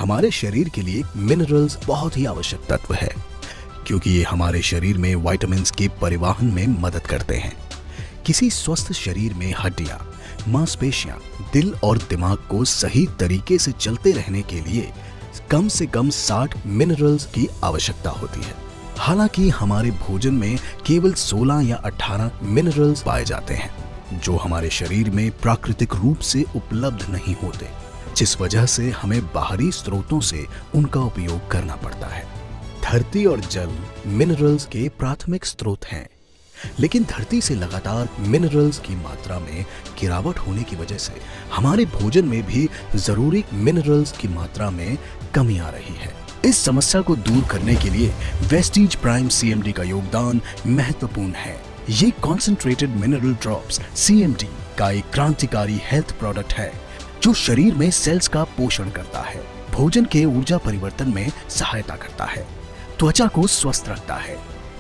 हमारे शरीर के लिए मिनरल्स बहुत ही आवश्यक तत्व है, क्योंकि ये हमारे शरीर में विटामिन्स के परिवहन में मदद करते हैं। किसी स्वस्थ शरीर में हड्डियां, मांसपेशियां, दिल और दिमाग को सही तरीके से चलते रहने के लिए कम से कम 60 मिनरल्स की आवश्यकता होती है। हालांकि हमारे भोजन में केवल 16 या 18 मिनरल्स पाए जाते हैं, जो हमारे शरीर में प्राकृतिक रूप से उपलब्ध नहीं होते, जिस वजह से हमें बाहरी स्रोतों से उनका उपयोग करना पड़ता है। धरती और जल मिनरल्स के प्राथमिक स्रोत हैं, लेकिन धरती से लगातार मिनरल्स की मात्रा में गिरावट होने की वजह से हमारे भोजन में भी जरूरी मिनरल्स की मात्रा में कमी आ रही है। इस समस्या को दूर करने के लिए वेस्टीज प्राइम सीएमडी का योगदान महत्वपूर्ण है। ये कॉन्सेंट्रेटेड मिनरल ड्रॉप्स सीएमडी का एक क्रांतिकारी हेल्थ प्रोडक्ट है, जो शरीर में सेल्स का पोषण करता है, भोजन के ऊर्जा परिवर्तन में सहायता करता है, त्वचा को स्वस्थ रखता है,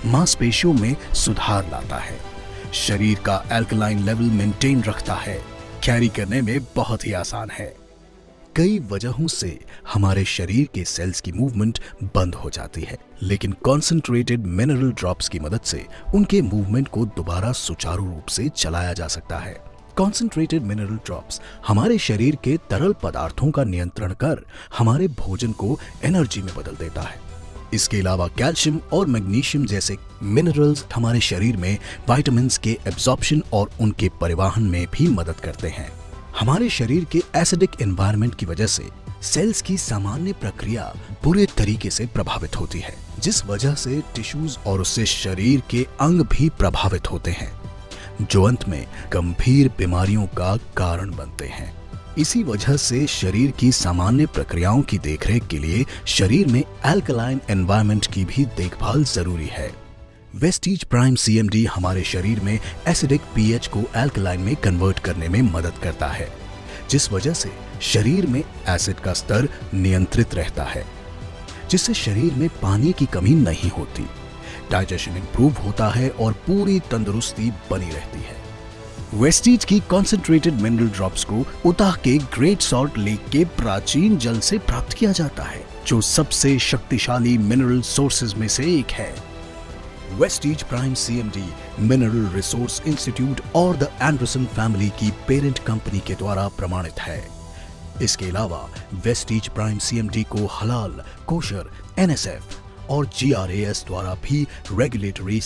मांसपेशियों में सुधार लाता है, शरीर का अल्कलाइन लेवल मेंटेन रखता है, कैरी करने में बहुत ही आसान है। कई वजहों से हमारे शरीर के सेल्स की मूवमेंट बंद हो जाती है, लेकिन कॉन्सेंट्रेटेड मिनरल ड्रॉप्स की मदद से उनके मूवमेंट को दोबारा सुचारू रूप से चलाया जा सकता है। कॉन्सेंट्रेटेड मिनरल ड्रॉप्स हमारे शरीर के तरल पदार्थों का नियंत्रण कर हमारे भोजन को एनर्जी में बदल देता है। इसके अलावा कैल्शियम और मैग्नीशियम जैसे मिनरल्स हमारे शरीर में विटामिन्स के एब्जॉर्प्शन और उनके परिवहन में भी मदद करते हैं। हमारे शरीर के एसिडिक एनवायरनमेंट की वजह से सेल्स की सामान्य प्रक्रिया बुरे तरीके से प्रभावित होती है, जिस वजह से टिश्यूज और उससे शरीर के अंग भी प्रभावित होते हैं, जो अंत में गंभीर बीमारियों का कारण बनते हैं। इसी वजह से शरीर की सामान्य प्रक्रियाओं की देखरेख के लिए शरीर में अल्कलाइन एनवायरनमेंट की भी देखभाल जरूरी है। वेस्टीज प्राइम सीएमडी हमारे शरीर में एसिडिक पीएच को अल्कलाइन में कन्वर्ट करने में मदद करता है, जिस वजह से शरीर में एसिड का स्तर नियंत्रित रहता है, जिससे शरीर में पानी की कमी नहीं होती, डाइजेशन इंप्रूव होता है और पूरी तंदुरुस्ती बनी रहती है। वेस्टीज की कॉन्सेंट्रेटेड मिनरल ड्रॉप्स को उताह के ग्रेट सॉल्ट लेक के प्राचीन जल से प्राप्त किया जाता है, जो सबसे शक्तिशाली मिनरल सोर्सेज में से एक है। Vestige prime CMD mineral resource institute और द एंडरसन फैमिली की पेरेंट कंपनी के द्वारा प्रमाणित है। इसके अलावा वेस्टीज प्राइम सीएमडी को हलाल, कोशर, एनएसएफ और जीआरएस द्वारा भी रेगुलेटरी